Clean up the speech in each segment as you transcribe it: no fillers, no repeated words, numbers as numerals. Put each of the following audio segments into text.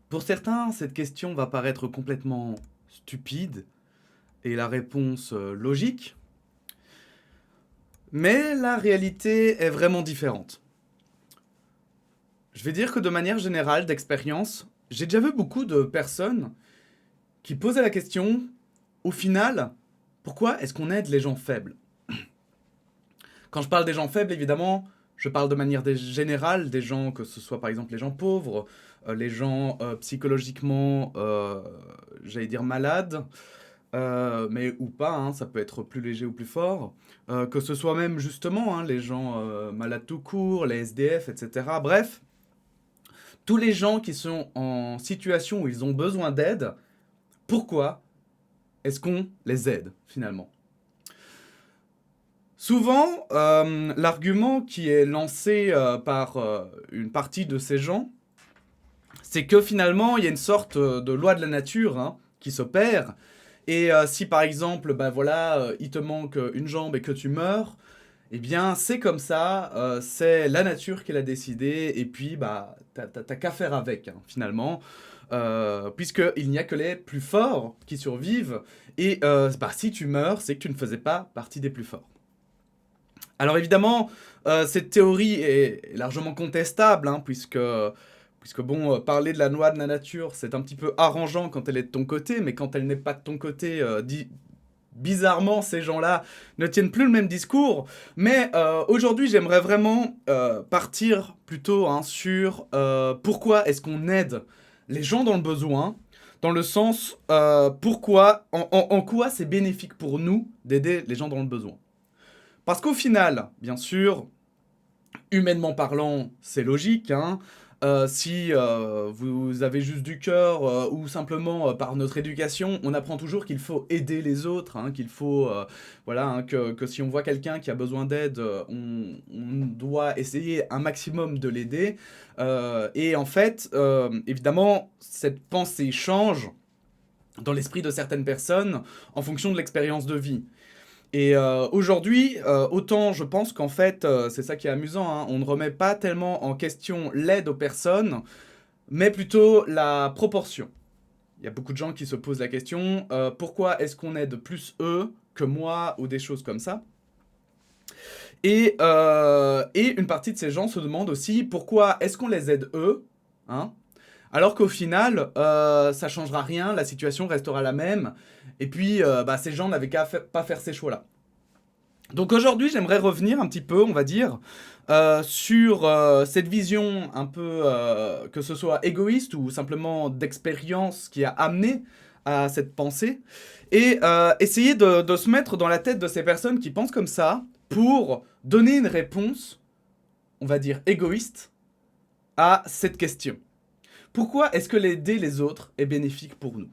Pour certains, cette question va paraître complètement stupide et la réponse logique, mais la réalité est vraiment différente. Je vais dire que de manière générale, d'expérience, j'ai déjà vu beaucoup de personnes qui posaient la question, au final, pourquoi est-ce qu'on aide les gens faibles? Quand je parle des gens faibles, évidemment, je parle de manière générale des gens, que ce soit par exemple les gens pauvres, les gens psychologiquement, j'allais dire malades, mais ou pas, hein, ça peut être plus léger ou plus fort, que ce soit même justement hein, les gens malades tout court, les SDF, etc. Bref, tous les gens qui sont en situation où ils ont besoin d'aide, pourquoi est-ce qu'on les aide finalement? Souvent, l'argument qui est lancé par une partie de ces gens, c'est que finalement, il y a une sorte de loi de la nature hein, qui s'opère. Et si par exemple, bah voilà, il te manque une jambe et que tu meurs, eh bien c'est comme ça, c'est la nature qui l'a décidé, et puis bah t'as qu'à faire avec hein, finalement, puisqu'il n'y a que les plus forts qui survivent, et bah, si tu meurs, c'est que tu ne faisais pas partie des plus forts. Alors évidemment, cette théorie est largement contestable, hein, puisque bon, parler de la loi de la nature, c'est un petit peu arrangeant quand elle est de ton côté, mais quand elle n'est pas de ton côté, bizarrement, ces gens-là ne tiennent plus le même discours. Mais aujourd'hui, j'aimerais vraiment partir plutôt hein, sur pourquoi est-ce qu'on aide les gens dans le besoin, dans le sens pourquoi, en quoi c'est bénéfique pour nous d'aider les gens dans le besoin. Parce qu'au final, bien sûr, humainement parlant, c'est logique, hein. Si vous avez juste du cœur ou simplement par notre éducation, on apprend toujours qu'il faut aider les autres, hein, qu'il faut, voilà, hein, que si on voit quelqu'un qui a besoin d'aide, on doit essayer un maximum de l'aider. Et en fait, évidemment, cette pensée change dans l'esprit de certaines personnes en fonction de l'expérience de vie. Et aujourd'hui, autant je pense qu'en fait, c'est ça qui est amusant, hein, on ne remet pas tellement en question l'aide aux personnes, mais plutôt la proportion. Il y a beaucoup de gens qui se posent la question, pourquoi est-ce qu'on aide plus eux que moi ou des choses comme ça. Et une partie de ces gens se demandent aussi pourquoi est-ce qu'on les aide eux, hein, alors qu'au final, ça changera rien, la situation restera la même, et puis bah, ces gens n'avaient qu'à pas faire ces choix-là. Donc aujourd'hui, j'aimerais revenir un petit peu, on va dire, sur cette vision un peu, que ce soit égoïste ou simplement d'expérience qui a amené à cette pensée, et essayer de se mettre dans la tête de ces personnes qui pensent comme ça pour donner une réponse, on va dire, égoïste à cette question. Pourquoi est-ce que l'aider les autres est bénéfique pour nous?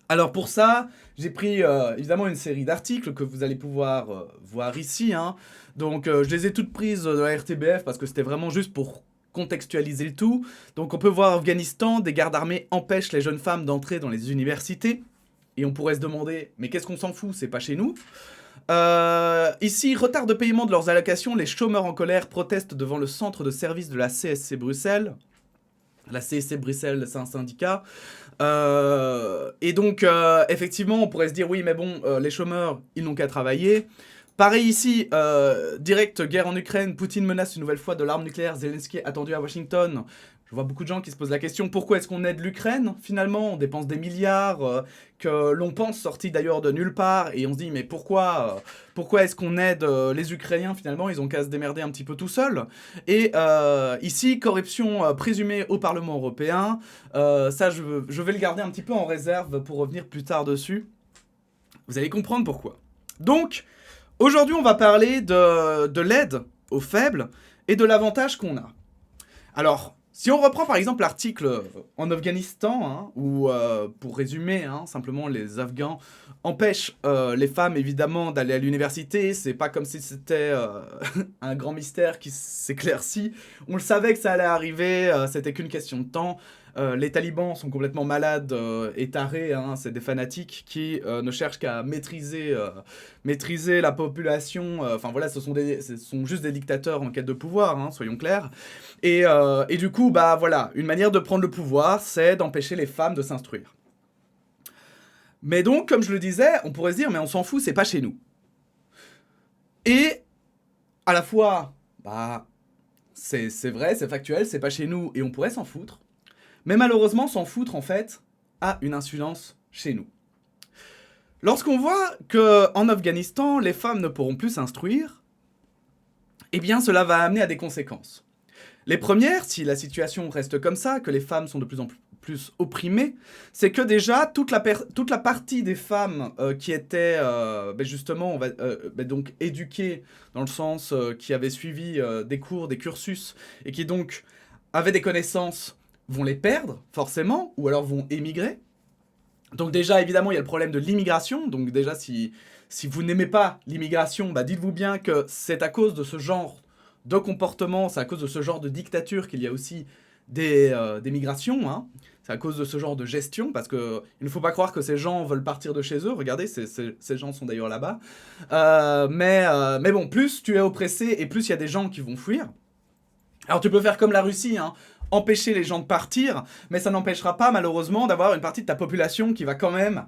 Alors pour ça, j'ai pris évidemment une série d'articles que vous allez pouvoir voir ici, hein. Donc je les ai toutes prises de la RTBF parce que c'était vraiment juste pour contextualiser le tout. Donc on peut voir Afghanistan, des gardes armés empêchent les jeunes femmes d'entrer dans les universités. Et on pourrait se demander, mais qu'est-ce qu'on s'en fout, c'est pas chez nous. Ici, retard de paiement de leurs allocations, les chômeurs en colère protestent devant le centre de service de la CSC Bruxelles. La CSC Bruxelles, c'est un syndicat. Et donc, effectivement, on pourrait se dire, oui, mais bon, les chômeurs, ils n'ont qu'à travailler. Pareil ici, direct guerre en Ukraine, Poutine menace une nouvelle fois de l'arme nucléaire, Zelensky attendu à Washington. Je vois beaucoup de gens qui se posent la question, pourquoi est-ce qu'on aide l'Ukraine finalement? On dépense des milliards, que l'on pense sortis d'ailleurs de nulle part, et on se dit, mais pourquoi est-ce qu'on aide les Ukrainiens finalement? Ils ont qu'à se démerder un petit peu tout seuls. Et ici, corruption présumée au Parlement européen. Ça, je vais le garder un petit peu en réserve pour revenir plus tard dessus. Vous allez comprendre pourquoi. Donc, aujourd'hui, on va parler de l'aide aux faibles et de l'avantage qu'on a. Alors, si on reprend par exemple l'article en Afghanistan, hein, où, pour résumer, hein, simplement les Afghans empêchent les femmes évidemment d'aller à l'université, c'est pas comme si c'était un grand mystère qui s'éclaircit, on le savait que ça allait arriver, c'était qu'une question de temps. Les talibans sont complètement malades et tarés, hein, c'est des fanatiques qui ne cherchent qu'à maîtriser la population, enfin voilà, ce sont juste des dictateurs en quête de pouvoir, hein, soyons clairs. Et du coup, coup, bah voilà, une manière de prendre le pouvoir, c'est d'empêcher les femmes de s'instruire. Mais donc, comme je le disais, on pourrait se dire, mais on s'en fout, c'est pas chez nous. Et à la fois, bah, c'est vrai, c'est factuel, c'est pas chez nous et on pourrait s'en foutre. Mais malheureusement, s'en foutre, en fait, a une incidence chez nous. Lorsqu'on voit qu'en Afghanistan, les femmes ne pourront plus s'instruire, eh bien, cela va amener à des conséquences. Les premières, si la situation reste comme ça, que les femmes sont de plus en plus opprimées, c'est que déjà, toute la partie des femmes qui étaient justement donc éduquées, dans le sens qui avaient suivi des cours, des cursus, et qui donc avaient des connaissances, vont les perdre, forcément, ou alors vont émigrer. Donc déjà, évidemment, il y a le problème de l'immigration. Donc déjà, si vous n'aimez pas l'immigration, bah dites-vous bien que c'est à cause de ce genre de comportement, c'est à cause de ce genre de dictature qu'il y a aussi des migrations. Hein. C'est à cause de ce genre de gestion, parce que il ne faut pas croire que ces gens veulent partir de chez eux. Regardez, ces gens sont d'ailleurs là-bas. Mais bon, plus tu es oppressé et plus il y a des gens qui vont fuir. Alors tu peux faire comme la Russie, hein, empêcher les gens de partir, mais ça n'empêchera pas malheureusement d'avoir une partie de ta population qui va quand même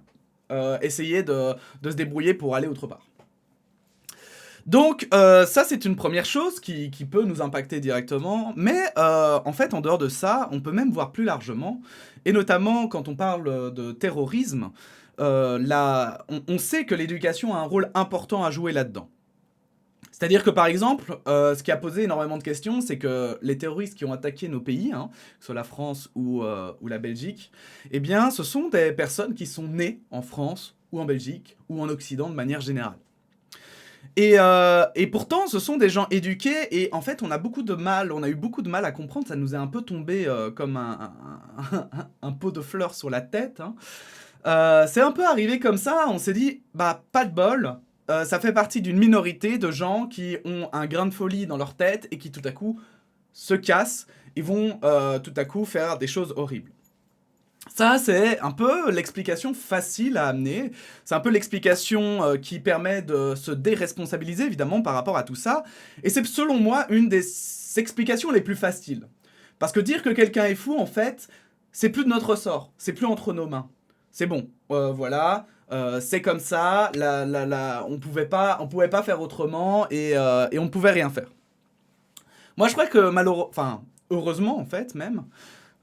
essayer de se débrouiller pour aller autre part. Donc ça c'est une première chose qui peut nous impacter directement, mais en fait en dehors de ça, on peut même voir plus largement, et notamment quand on parle de terrorisme, on sait que l'éducation a un rôle important à jouer là-dedans. C'est-à-dire que par exemple, ce qui a posé énormément de questions, c'est que les terroristes qui ont attaqué nos pays, hein, que ce soit la France ou la Belgique, eh bien ce sont des personnes qui sont nées en France ou en Belgique ou en Occident de manière générale. Et pourtant, ce sont des gens éduqués et en fait, on a eu beaucoup de mal à comprendre, ça nous est un peu tombé comme un pot de fleurs sur la tête. Hein. C'est un peu arrivé comme ça, on s'est dit, bah pas de bol, ça fait partie d'une minorité de gens qui ont un grain de folie dans leur tête et qui tout à coup se cassent et vont tout à coup faire des choses horribles. Ça, c'est un peu l'explication facile à amener. C'est un peu l'explication qui permet de se déresponsabiliser, évidemment, par rapport à tout ça. Et c'est, selon moi, une des explications les plus faciles. Parce que dire que quelqu'un est fou, en fait, c'est plus de notre ressort. C'est plus entre nos mains. C'est bon, voilà, c'est comme ça, on pouvait pas faire autrement et on ne pouvait rien faire. Moi, je crois que heureusement, en fait, même,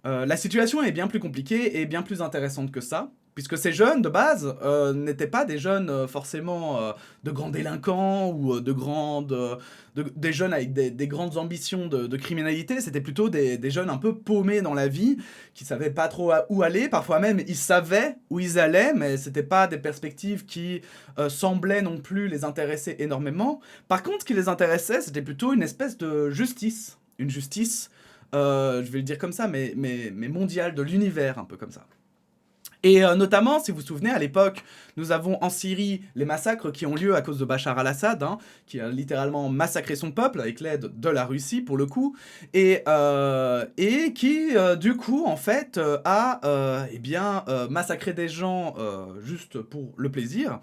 la situation est bien plus compliquée et bien plus intéressante que ça, puisque ces jeunes, de base, n'étaient pas des jeunes forcément de grands délinquants ou des jeunes avec des grandes ambitions de criminalité. C'était plutôt des jeunes un peu paumés dans la vie, qui savaient pas trop où aller. Parfois même, ils savaient où ils allaient, mais c'était pas des perspectives qui semblaient non plus les intéresser énormément. Par contre, ce qui les intéressait, c'était plutôt une espèce de justice. Une justice je vais le dire comme ça, mais mondial, de l'univers, un peu comme ça. Et notamment, si vous vous souvenez, à l'époque, nous avons en Syrie les massacres qui ont lieu à cause de Bachar al-Assad, hein, qui a littéralement massacré son peuple avec l'aide de la Russie, pour le coup, et qui, du coup, en fait, a massacré des gens juste pour le plaisir.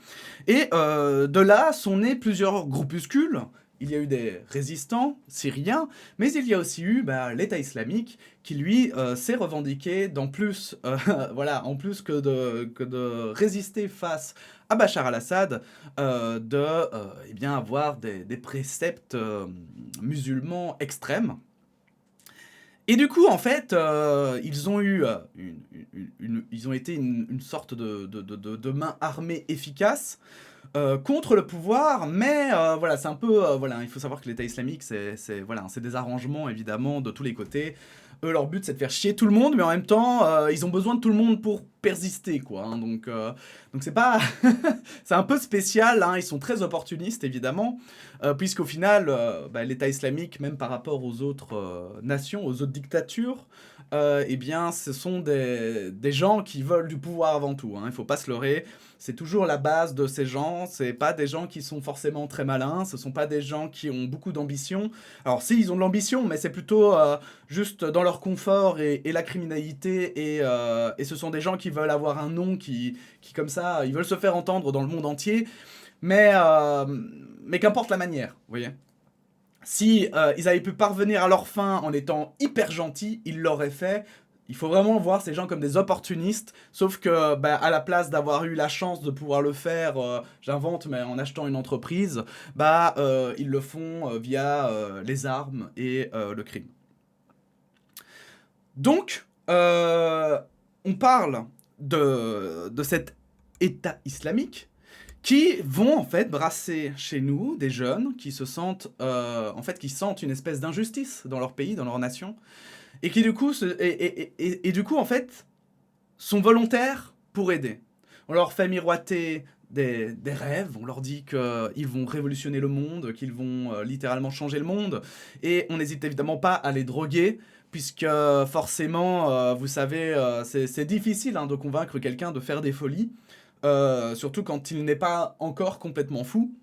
Et de là sont nés plusieurs groupuscules. Il y a eu des résistants syriens, mais il y a aussi eu l'État islamique qui, lui, s'est revendiqué en plus que de résister face à Bachar al-Assad, avoir des préceptes musulmans extrêmes. Et du coup, en fait, ils ont été une sorte de main armée efficace contre le pouvoir, mais c'est un peu... il faut savoir que l'État islamique, c'est des arrangements, évidemment, de tous les côtés. Eux, leur but, c'est de faire chier tout le monde, mais en même temps, ils ont besoin de tout le monde pour persister, quoi. Hein, donc c'est pas... c'est un peu spécial, hein, ils sont très opportunistes, évidemment, puisqu'au final, l'État islamique, même par rapport aux autres nations, aux autres dictatures, ce sont des gens qui veulent du pouvoir avant tout, hein, il faut pas se leurrer. C'est toujours la base de ces gens, c'est pas des gens qui sont forcément très malins, ce sont pas des gens qui ont beaucoup d'ambition. Alors si, ils ont de l'ambition, mais c'est plutôt juste dans leur confort et la criminalité, et ce sont des gens qui veulent avoir un nom, qui comme ça, ils veulent se faire entendre dans le monde entier, mais qu'importe la manière, vous voyez. Si ils avaient pu parvenir à leur fin en étant hyper gentils, ils l'auraient fait. Il faut vraiment voir ces gens comme des opportunistes, sauf que bah, à la place d'avoir eu la chance de pouvoir le faire, j'invente, mais en achetant une entreprise, bah ils le font via les armes et le crime. Donc, on parle de cet État islamique qui vont en fait brasser chez nous des jeunes qui se sentent en fait qui sentent une espèce d'injustice dans leur pays, dans leur nation, et qui du coup et du coup en fait sont volontaires pour aider. On leur fait miroiter des rêves, on leur dit qu'ils vont révolutionner le monde, qu'ils vont littéralement changer le monde, et on n'hésite évidemment pas à les droguer, puisque forcément, vous savez, c'est difficile hein, de convaincre quelqu'un de faire des folies, surtout quand il n'est pas encore complètement fou.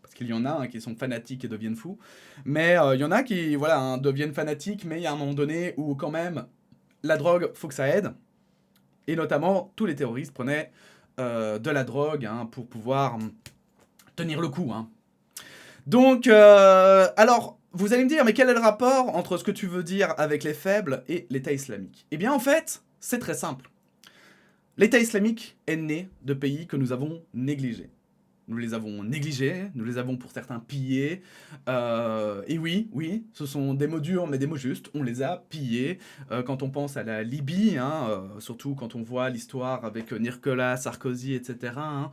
Parce qu'il y en a hein, qui sont fanatiques et deviennent fous. Mais il y en a qui voilà, hein, deviennent fanatiques, mais il y a un moment donné où quand même, la drogue, faut que ça aide. Et notamment, tous les terroristes prenaient de la drogue hein, pour pouvoir tenir le coup. Hein. Donc, alors, vous allez me dire, mais quel est le rapport entre ce que tu veux dire avec les faibles et l'État islamique? Eh bien, en fait, c'est très simple. L'État islamique est né de pays que nous avons négligés. Nous les avons négligés, nous les avons pour certains pillés. Et oui, oui, ce sont des mots durs, mais des mots justes. On les a pillés. Quand on pense à la Libye, hein, surtout quand on voit l'histoire avec Nicolas Sarkozy, etc., hein,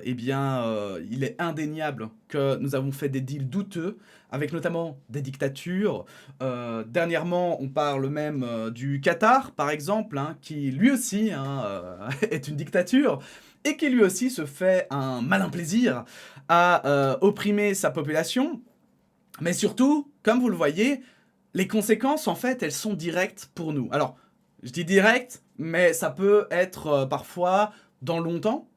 eh bien, il est indéniable que nous avons fait des deals douteux, avec notamment des dictatures. Dernièrement, on parle même du Qatar, par exemple, hein, qui lui aussi hein, est une dictature et qui lui aussi se fait un malin plaisir à opprimer sa population. Mais surtout, comme vous le voyez, les conséquences, en fait, elles sont directes pour nous. Alors, je dis direct, mais ça peut être parfois dans longtemps.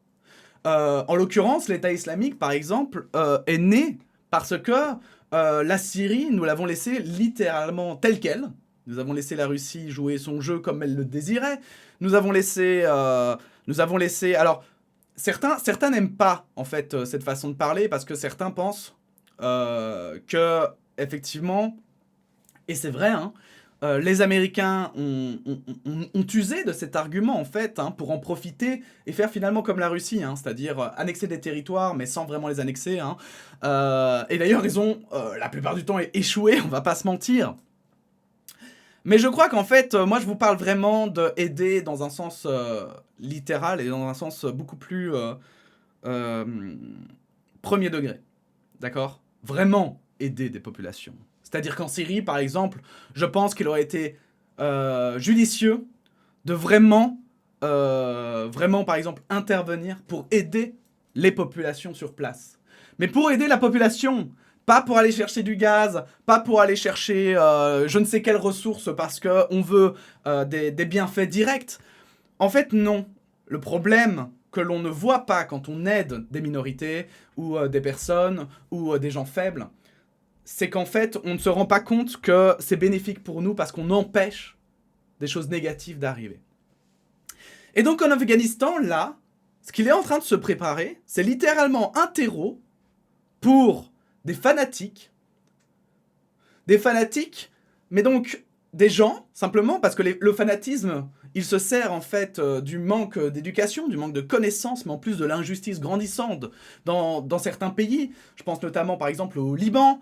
En l'occurrence, l'État islamique, par exemple, est né parce que la Syrie, nous l'avons laissée littéralement telle quelle. Nous avons laissé la Russie jouer son jeu comme elle le désirait. Nous avons laissé... Alors, certains n'aiment pas, en fait, cette façon de parler parce que certains pensent que, effectivement, et c'est vrai, hein, les Américains ont usé de cet argument, en fait, hein, pour en profiter et faire finalement comme la Russie, hein, c'est-à-dire annexer des territoires, mais sans vraiment les annexer. Hein. Et d'ailleurs, ils ont, la plupart du temps, échoué, on va pas se mentir. Mais je crois qu'en fait, moi, je vous parle vraiment d'aider dans un sens littéral et dans un sens beaucoup plus premier degré. D'accord? Vraiment aider des populations. C'est-à-dire qu'en Syrie, par exemple, je pense qu'il aurait été judicieux de vraiment, par exemple, intervenir pour aider les populations sur place. Mais pour aider la population, pas pour aller chercher du gaz, pas pour aller chercher je ne sais quelles ressources parce qu'on veut des bienfaits directs. En fait, non. Le problème que l'on ne voit pas quand on aide des minorités ou des personnes ou des gens faibles, c'est qu'en fait, on ne se rend pas compte que c'est bénéfique pour nous parce qu'on empêche des choses négatives d'arriver. Et donc en Afghanistan, là, ce qu'il est en train de se préparer, c'est littéralement un terreau pour des fanatiques, mais donc des gens, simplement, parce que le fanatisme, il se sert en fait du manque d'éducation, du manque de connaissances, mais en plus de l'injustice grandissante dans certains pays. Je pense notamment par exemple au Liban,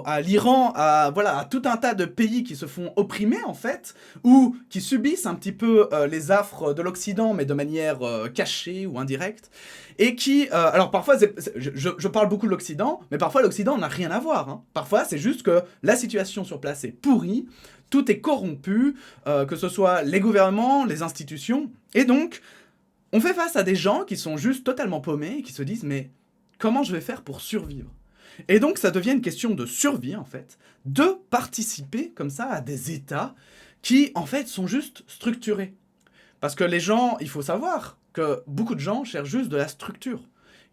à l'Iran, à tout un tas de pays qui se font opprimer en fait, ou qui subissent un petit peu les affres de l'Occident, mais de manière cachée ou indirecte. Et qui, alors parfois, je parle beaucoup de l'Occident, mais parfois l'Occident n'a rien à voir. Hein. Parfois, c'est juste que la situation sur place est pourrie, tout est corrompu, que ce soit les gouvernements, les institutions. Et donc, on fait face à des gens qui sont juste totalement paumés et qui se disent « Mais comment je vais faire pour survivre ?» Et donc, ça devient une question de survie, en fait, de participer comme ça à des États qui, en fait, sont juste structurés. Parce que les gens, il faut savoir que beaucoup de gens cherchent juste de la structure.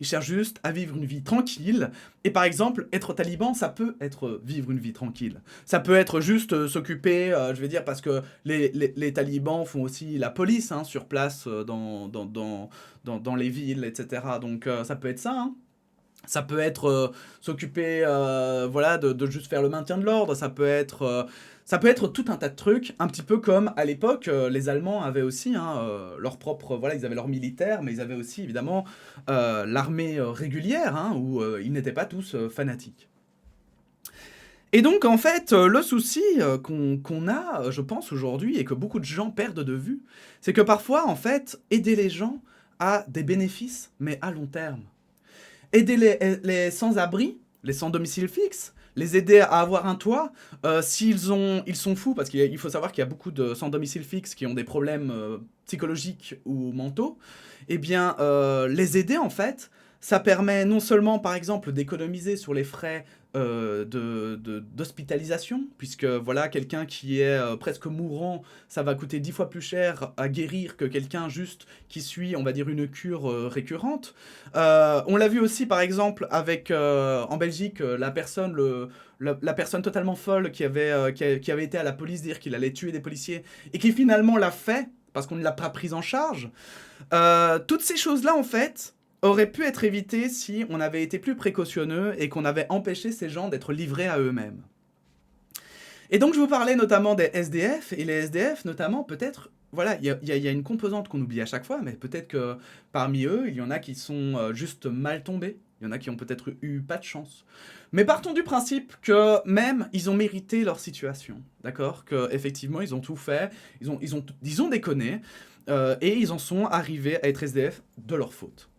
Ils cherchent juste à vivre une vie tranquille. Et par exemple, être taliban, ça peut être vivre une vie tranquille. Ça peut être juste s'occuper, je vais dire, parce que les talibans font aussi la police hein, sur place dans les villes, etc. Donc ça peut être ça. Hein. Ça peut être s'occuper voilà, de juste faire le maintien de l'ordre, ça peut être tout un tas de trucs, un petit peu comme à l'époque, les Allemands avaient aussi hein, leur propre, voilà, ils avaient leur militaire, mais ils avaient aussi évidemment l'armée régulière, hein, où ils n'étaient pas tous fanatiques. Et donc en fait, le souci qu'on a, je pense aujourd'hui, et que beaucoup de gens perdent de vue, c'est que parfois, en fait, aider les gens a des bénéfices, mais à long terme. Aider les sans-abri, les sans-domicile fixe, les aider à avoir un toit, ils sont fous, parce qu'il faut savoir qu'il y a beaucoup de sans-domicile fixe qui ont des problèmes psychologiques ou mentaux, eh bien, les aider, en fait, ça permet non seulement, par exemple, d'économiser sur les frais d'hospitalisation, puisque voilà, quelqu'un qui est presque mourant, ça va coûter 10 fois plus cher à guérir que quelqu'un juste qui suit, on va dire, une cure récurrente. On l'a vu aussi, par exemple, avec, en Belgique, la personne totalement folle qui avait été à la police dire qu'il allait tuer des policiers, et qui finalement l'a fait, parce qu'on ne l'a pas prise en charge. Toutes ces choses-là, en fait, auraient pu être évitées si on avait été plus précautionneux et qu'on avait empêché ces gens d'être livrés à eux-mêmes. Et donc je vous parlais notamment des SDF, et les SDF notamment, peut-être, voilà, il y a une composante qu'on oublie à chaque fois, mais peut-être que parmi eux, il y en a qui sont juste mal tombés, il y en a qui ont peut-être eu pas de chance. Mais partons du principe que même ils ont mérité leur situation, d'accord? Qu'effectivement ils ont tout fait, ils ont déconné, et ils en sont arrivés à être SDF de leur faute.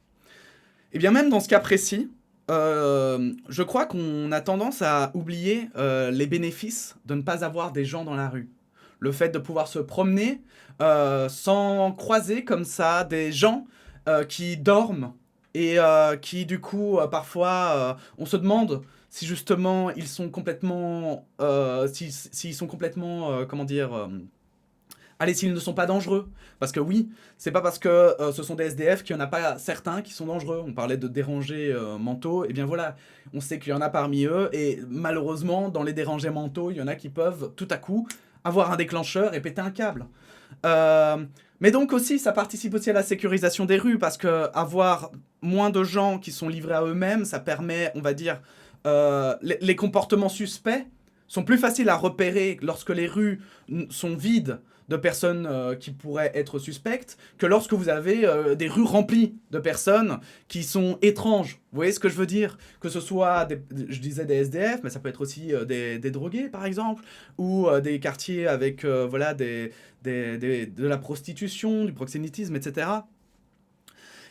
Et bien même dans ce cas précis, je crois qu'on a tendance à oublier les bénéfices de ne pas avoir des gens dans la rue. Le fait de pouvoir se promener sans croiser comme ça des gens qui dorment et qui du coup parfois on se demande si justement ils sont complètement s'ils sont complètement comment dire allez, s'ils ne sont pas dangereux. Parce que oui, c'est pas parce que ce sont des SDF qu'il n'y en a pas certains qui sont dangereux. On parlait de dérangés mentaux, et bien voilà, on sait qu'il y en a parmi eux, et malheureusement, dans les dérangés mentaux, il y en a qui peuvent tout à coup avoir un déclencheur et péter un câble. Mais donc aussi, ça participe aussi à la sécurisation des rues, parce que avoir moins de gens qui sont livrés à eux-mêmes, ça permet, on va dire, les comportements suspects sont plus faciles à repérer lorsque les rues sont vides de personnes qui pourraient être suspectes, que lorsque vous avez des rues remplies de personnes qui sont étranges. Vous voyez ce que je veux dire? Que ce soit, je disais des SDF, mais ça peut être aussi des drogués, par exemple, ou des quartiers avec voilà, de la prostitution, du proxénétisme, etc.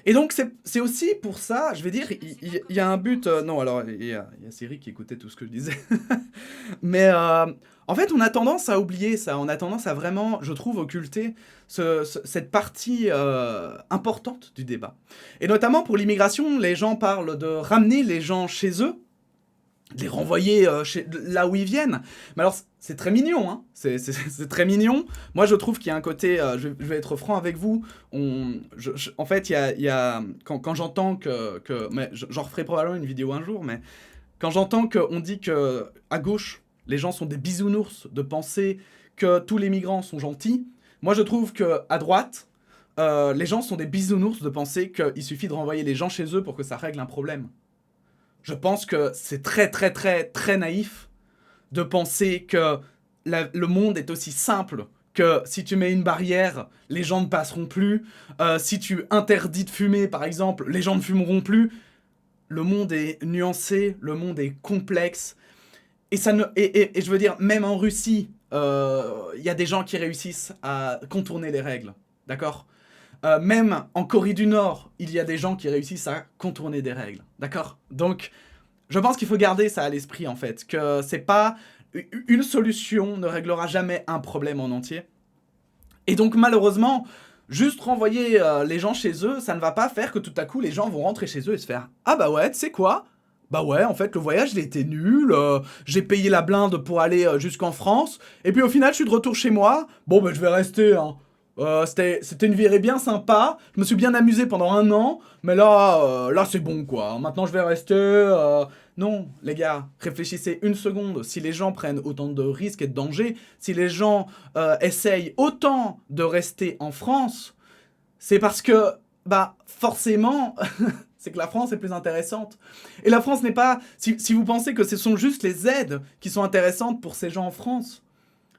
Et donc, c'est aussi pour ça, je vais dire, il y a un but... non, alors, il y a Siri qui écoutait tout ce que je disais. Mais en fait, on a tendance à oublier ça. On a tendance à vraiment, je trouve, occulter cette partie importante du débat. Et notamment pour l'immigration, les gens parlent de ramener les gens chez eux, de les renvoyer là où ils viennent. Mais alors, c'est très mignon, hein. C'est très mignon. Moi, je trouve qu'il y a un côté... je vais être franc avec vous. En fait, quand j'entends mais j'en referai probablement une vidéo un jour, mais quand j'entends qu'on dit qu'à gauche, les gens sont des bisounours de penser que tous les migrants sont gentils, moi, je trouve qu'à droite, les gens sont des bisounours de penser qu'il suffit de renvoyer les gens chez eux pour que ça règle un problème. Je pense que c'est très très très très naïf de penser que le monde est aussi simple que si tu mets une barrière, les gens ne passeront plus. Si tu interdis de fumer, par exemple, les gens ne fumeront plus. Le monde est nuancé, le monde est complexe. Et je veux dire, même en Russie, il y a des gens qui réussissent à contourner les règles. D'accord ? Même en Corée du Nord, il y a des gens qui réussissent à contourner des règles. D'accord ? Donc, je pense qu'il faut garder ça à l'esprit, en fait. Que c'est pas... Une solution ne réglera jamais un problème en entier. Et donc, malheureusement, juste renvoyer les gens chez eux, ça ne va pas faire que tout à coup, les gens vont rentrer chez eux et se faire « Ah bah ouais, tu sais quoi ? Bah ouais, en fait, le voyage, il était nul. J'ai payé la blinde pour aller jusqu'en France. Et puis au final, je suis de retour chez moi. Bon, bah je vais rester, hein. C'était une virée bien sympa. Je me suis bien amusé pendant 1 an. Mais là c'est bon, quoi. Maintenant, je vais rester... Non, les gars, réfléchissez une seconde. Si les gens prennent autant de risques et de dangers, si les gens essayent autant de rester en France, c'est parce que, bah, forcément, c'est que la France est plus intéressante. Et la France n'est pas... Si vous pensez que ce sont juste les aides qui sont intéressantes pour ces gens en France,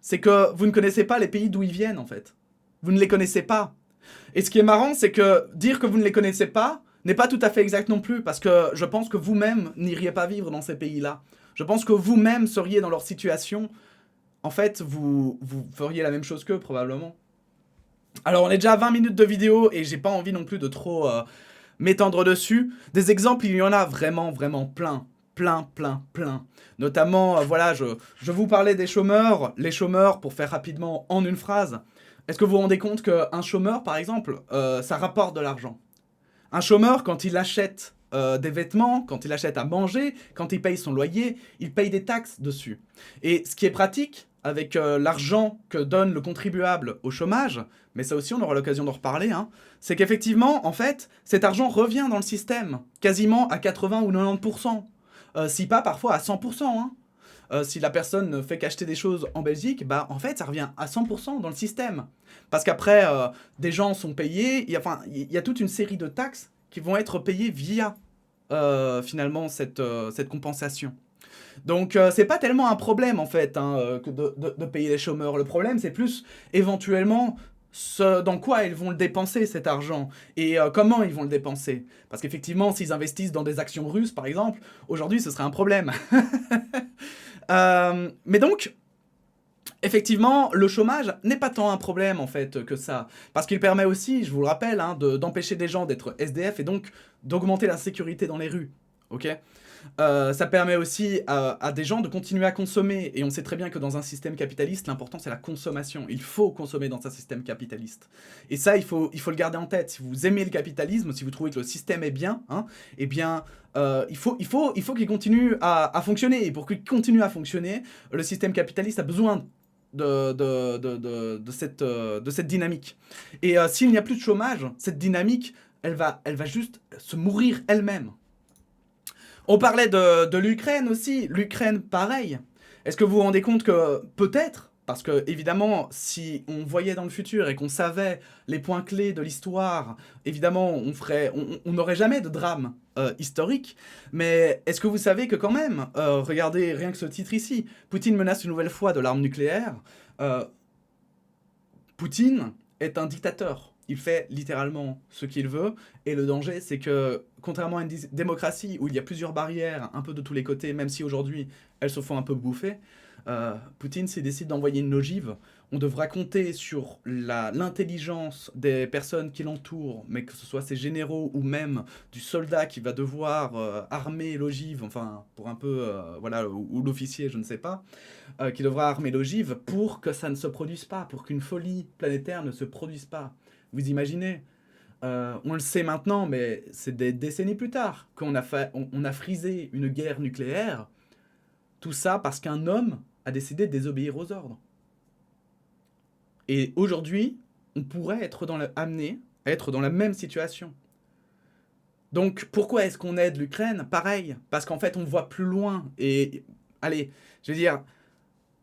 c'est que vous ne connaissez pas les pays d'où ils viennent, en fait. Vous ne les connaissez pas. Et ce qui est marrant, c'est que dire que vous ne les connaissez pas n'est pas tout à fait exact non plus, parce que je pense que vous-même n'iriez pas vivre dans ces pays-là. Je pense que vous-même seriez dans leur situation. En fait, vous feriez la même chose qu'eux, probablement. Alors, on est déjà à 20 minutes de vidéo, et j'ai pas envie non plus de trop m'étendre dessus. Des exemples, il y en a vraiment, vraiment plein. Plein. Notamment, voilà, je vous parlais des chômeurs. Les chômeurs, pour faire rapidement en une phrase, est-ce que vous vous rendez compte qu'un chômeur, par exemple, ça rapporte de l'argent? Un chômeur, quand il achète des vêtements, quand il achète à manger, quand il paye son loyer, il paye des taxes dessus. Et ce qui est pratique, avec l'argent que donne le contribuable au chômage, mais ça aussi on aura l'occasion d'en reparler, hein, c'est qu'effectivement, en fait, cet argent revient dans le système, quasiment à 80 ou 90%. Si pas parfois à 100%. Hein. Si la personne ne fait qu'acheter des choses en Belgique, bah en fait ça revient à 100% dans le système. Parce qu'après, des gens sont payés, il y a toute une série de taxes qui vont être payées via finalement cette compensation. Donc c'est pas tellement un problème en fait que de payer les chômeurs. Le problème c'est plus éventuellement dans quoi ils vont le dépenser cet argent et comment ils vont le dépenser. Parce qu'effectivement s'ils investissent dans des actions russes par exemple, aujourd'hui ce serait un problème. Mais donc, effectivement, le chômage n'est pas tant un problème en fait que ça. Parce qu'il permet aussi, je vous le rappelle, hein, d'empêcher des gens d'être SDF et donc d'augmenter la sécurité dans les rues. Ok ? Ça permet aussi à des gens de continuer à consommer. Et on sait très bien que dans un système capitaliste, l'important c'est la consommation. Il faut consommer dans un système capitaliste. Et ça, il faut le garder en tête. Si vous aimez le capitalisme, si vous trouvez que le système est bien, hein, eh bien, il faut qu'il continue à fonctionner. Et pour qu'il continue à fonctionner, le système capitaliste a besoin de cette dynamique. Et s'il n'y a plus de chômage, cette dynamique, elle va juste se mourir elle-même. On parlait de l'Ukraine aussi. L'Ukraine, pareil. Est-ce que vous vous rendez compte que peut-être, parce que évidemment, si on voyait dans le futur et qu'on savait les points clés de l'histoire, évidemment, on n'aurait jamais de drame historique. Mais est-ce que vous savez que quand même, regardez rien que ce titre ici, Poutine menace une nouvelle fois de l'arme nucléaire. Poutine est un dictateur. Il fait littéralement ce qu'il veut. Et le danger, c'est que, contrairement à une démocratie où il y a plusieurs barrières, un peu de tous les côtés, même si aujourd'hui, elles se font un peu bouffer, Poutine, s'il décide d'envoyer une ogive, on devra compter sur l'intelligence des personnes qui l'entourent, mais que ce soit ses généraux ou même du soldat qui va devoir armer l'ogive, enfin, pour un peu, voilà, ou l'officier, je ne sais pas, qui devra armer l'ogive pour que ça ne se produise pas, pour qu'une folie planétaire ne se produise pas. Vous imaginez, on le sait maintenant, mais c'est des décennies plus tard qu'on a frisé une guerre nucléaire. Tout ça parce qu'un homme a décidé de désobéir aux ordres. Et aujourd'hui, on pourrait être amené à être dans la même situation. Donc pourquoi est-ce qu'on aide l'Ukraine? Pareil, parce qu'en fait on voit plus loin. Et allez, je veux dire...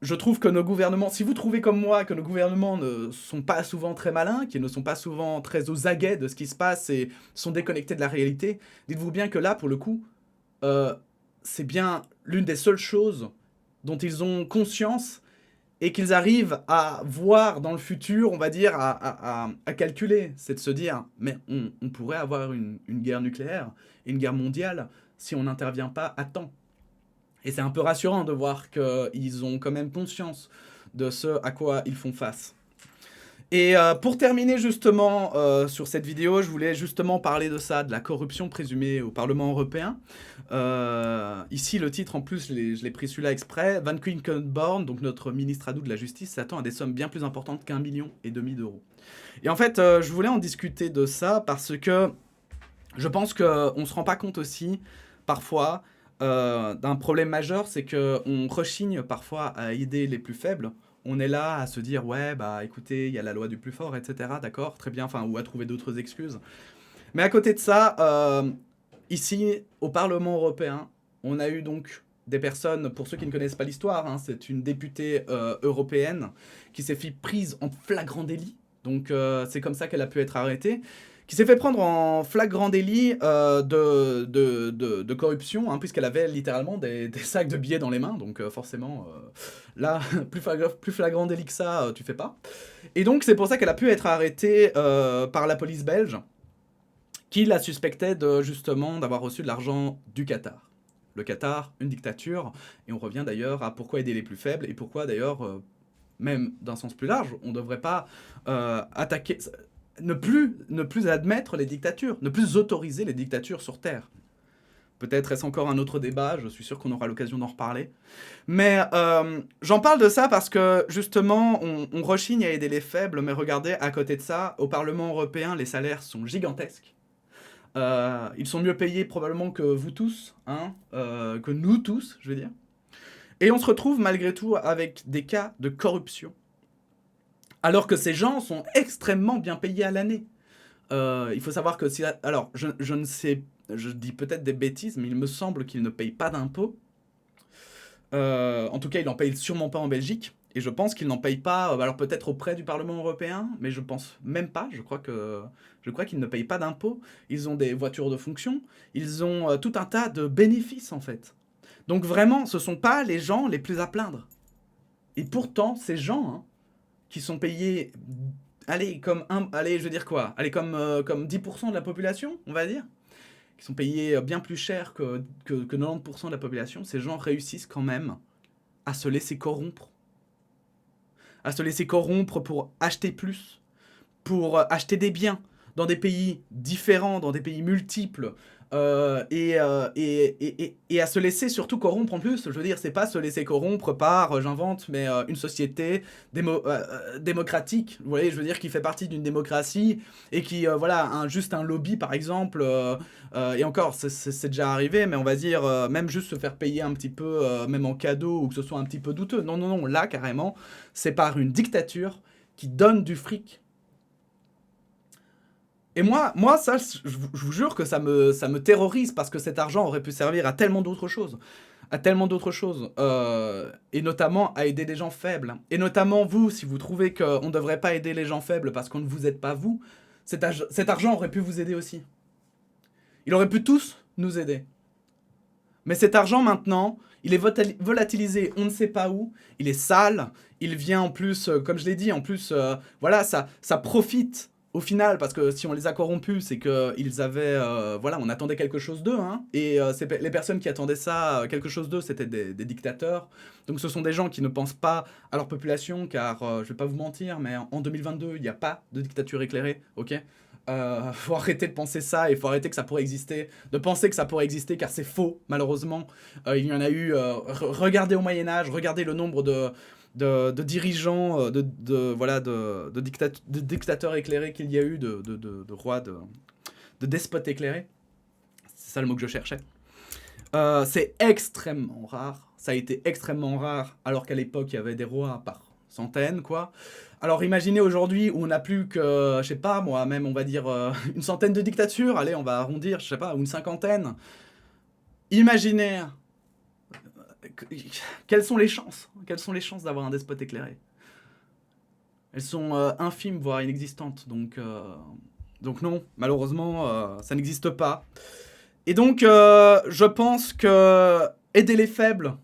Je trouve que nos gouvernements, si vous trouvez comme moi que nos gouvernements ne sont pas souvent très malins, qu'ils ne sont pas souvent très aux aguets de ce qui se passe et sont déconnectés de la réalité, dites-vous bien que là, pour le coup, c'est bien l'une des seules choses dont ils ont conscience et qu'ils arrivent à voir dans le futur, on va dire, à calculer. C'est de se dire, mais on pourrait avoir une guerre nucléaire et une guerre mondiale si on n'intervient pas à temps. Et c'est un peu rassurant de voir qu'ils ont quand même conscience de ce à quoi ils font face. Et pour terminer justement sur cette vidéo, je voulais justement parler de ça, de la corruption présumée au Parlement européen. Ici, le titre, en plus, je l'ai pris celui-là exprès. Van Quickenborne, donc notre ministre ado de la Justice, s'attend à des sommes bien plus importantes qu'1,5 million d'euros. Et en fait, je voulais en discuter de ça parce que je pense qu'on ne se rend pas compte aussi, parfois, d'un problème majeur, c'est qu'on rechigne parfois à aider les plus faibles. On est là à se dire, ouais, bah écoutez, il y a la loi du plus fort, etc. D'accord, très bien, enfin, ou à trouver d'autres excuses. Mais à côté de ça, ici, au Parlement européen, on a eu donc des personnes, pour ceux qui ne connaissent pas l'histoire, hein, c'est une députée européenne qui s'est fait prise en flagrant délit. Donc c'est comme ça qu'elle a pu être arrêtée, qui s'est fait prendre en flagrant délit de corruption, hein, puisqu'elle avait littéralement des sacs de billets dans les mains, donc forcément, là, plus flagrant délit que ça, tu fais pas. Et donc c'est pour ça qu'elle a pu être arrêtée par la police belge, qui la suspectait justement d'avoir reçu de l'argent du Qatar. Le Qatar, une dictature, et on revient d'ailleurs à pourquoi aider les plus faibles, et pourquoi d'ailleurs, même d'un sens plus large, on ne devrait pas attaquer... Ne plus admettre les dictatures, ne plus autoriser les dictatures sur Terre. Peut-être est-ce encore un autre débat, je suis sûr qu'on aura l'occasion d'en reparler. Mais j'en parle de ça parce que, justement, on rechigne à aider les faibles, mais regardez, à côté de ça, au Parlement européen, les salaires sont gigantesques. Ils sont mieux payés probablement que vous tous, hein, que nous tous, je veux dire. Et on se retrouve malgré tout avec des cas de corruption. Alors que ces gens sont extrêmement bien payés à l'année. Il faut savoir que si... Alors, je ne sais... Je dis peut-être des bêtises, mais il me semble qu'ils ne payent pas d'impôts. En tout cas, ils n'en payent sûrement pas en Belgique. Et je pense qu'ils n'en payent pas... alors peut-être auprès du Parlement européen, mais je pense même pas. Je crois qu'ils ne payent pas d'impôts. Ils ont des voitures de fonction. Ils ont tout un tas de bénéfices, en fait. Donc vraiment, ce ne sont pas les gens les plus à plaindre. Et pourtant, ces gens... hein, qui sont payés, allez, je veux dire quoi, allez, comme 10% de la population, on va dire, qui sont payés bien plus cher que 90% de la population, ces gens réussissent quand même à se laisser corrompre. À se laisser corrompre pour acheter plus, pour acheter des biens dans des pays différents, dans des pays multiples, et à se laisser surtout corrompre en plus. Je veux dire, c'est pas se laisser corrompre par, j'invente, mais une société démocratique, vous voyez, je veux dire, qui fait partie d'une démocratie et qui, voilà, juste un lobby, par exemple, et encore, c'est déjà arrivé, mais on va dire, même juste se faire payer un petit peu, même en cadeau, ou que ce soit un petit peu douteux. Non, non, non, là, carrément, c'est par une dictature qui donne du fric. Et moi ça, je vous jure que ça me terrorise, parce que cet argent aurait pu servir à tellement d'autres choses. Et notamment à aider des gens faibles. Et notamment vous, si vous trouvez qu'on ne devrait pas aider les gens faibles parce qu'on ne vous aide pas vous, cet argent aurait pu vous aider aussi. Il aurait pu tous nous aider. Mais cet argent maintenant, il est volatilisé on ne sait pas où, il est sale, il vient en plus, comme je l'ai dit, en plus, voilà, ça profite au final, parce que si on les a corrompus, c'est qu'ils avaient... voilà, on attendait quelque chose d'eux, hein, et les personnes qui attendaient ça, quelque chose d'eux, c'était des dictateurs. Donc ce sont des gens qui ne pensent pas à leur population, car, je vais pas vous mentir, mais en 2022, il n'y a pas de dictature éclairée, ok ? Faut arrêter de penser ça, et faut arrêter que ça pourrait exister, de penser que ça pourrait exister, car c'est faux, malheureusement. Il y en a eu... regardez au Moyen-Âge, regardez le nombre de dirigeants, de dictateurs éclairés qu'il y a eu, de rois, de despotes éclairés. C'est ça le mot que je cherchais. C'est extrêmement rare. Ça a été extrêmement rare, alors qu'à l'époque, il y avait des rois par centaines, quoi. Alors imaginez aujourd'hui où on n'a plus que, je sais pas moi, même on va dire une centaine de dictatures, allez, on va arrondir, je sais pas, ou une cinquantaine. Imaginez... Quelles sont les chances d'avoir un despote éclairé? Elles sont infimes, voire inexistantes. Donc non, malheureusement, ça n'existe pas. Et donc, je pense que aider les faibles,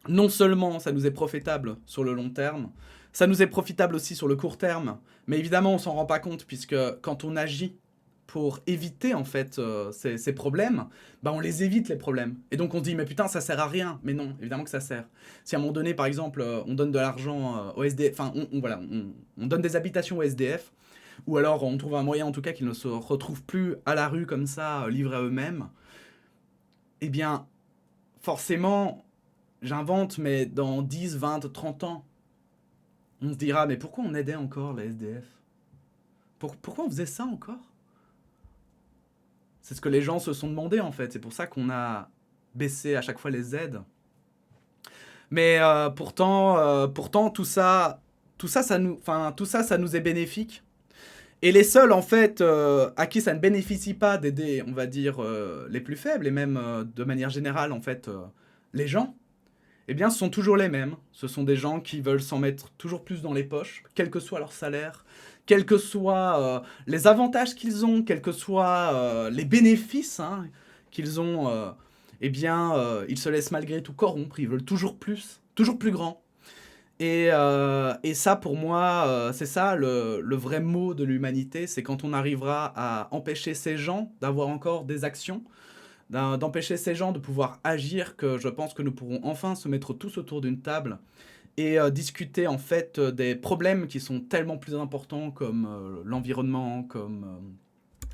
non seulement ça nous est profitable sur le long terme, ça nous est profitable aussi sur le court terme. Mais évidemment, on s'en rend pas compte, puisque quand on agit pour éviter en fait ces problèmes, bah on les évite les problèmes. Et donc on se dit mais putain ça sert à rien. Mais non, évidemment que ça sert. Si à un moment donné par exemple on donne de l'argent au SDF, enfin on donne des habitations au SDF, ou alors on trouve un moyen en tout cas qu'ils ne se retrouvent plus à la rue comme ça, livrés à eux-mêmes, eh bien forcément, j'invente, mais dans 10, 20, 30 ans, on se dira mais pourquoi on aidait encore les SDF? Pourquoi on faisait ça encore? C'est ce que les gens se sont demandé en fait, c'est pour ça qu'on a baissé à chaque fois les aides. Mais pourtant tout ça ça nous est bénéfique. Et les seuls en fait à qui ça ne bénéficie pas d'aider, on va dire les plus faibles, et même de manière générale en fait les gens, eh bien, ce sont toujours les mêmes. Ce sont des gens qui veulent s'en mettre toujours plus dans les poches, quel que soit leur salaire, quels que soient les avantages qu'ils ont, quels que soient les bénéfices hein, qu'ils ont, eh bien, ils se laissent malgré tout corrompre, ils veulent toujours plus grand. Et ça, pour moi, c'est ça le vrai mot de l'humanité, c'est quand on arrivera à empêcher ces gens d'avoir encore des actions, d'empêcher ces gens de pouvoir agir, que je pense que nous pourrons enfin se mettre tous autour d'une table et discuter en fait des problèmes qui sont tellement plus importants comme l'environnement, comme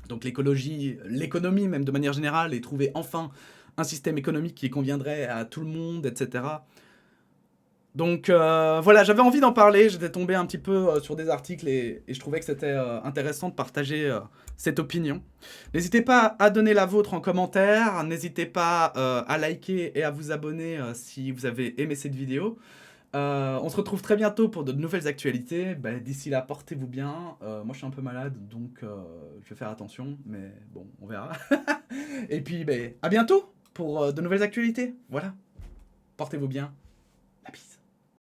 donc l'écologie, l'économie même de manière générale, et trouver enfin un système économique qui conviendrait à tout le monde, etc. Donc voilà, j'avais envie d'en parler, j'étais tombé un petit peu sur des articles et je trouvais que c'était intéressant de partager cette opinion. N'hésitez pas à donner la vôtre en commentaire, n'hésitez pas à liker et à vous abonner si vous avez aimé cette vidéo. On se retrouve très bientôt pour de nouvelles actualités. Bah, d'ici là, portez-vous bien. Moi, je suis un peu malade, donc je vais faire attention, mais bon, on verra. Et puis, bah, à bientôt pour de nouvelles actualités. Voilà, portez-vous bien.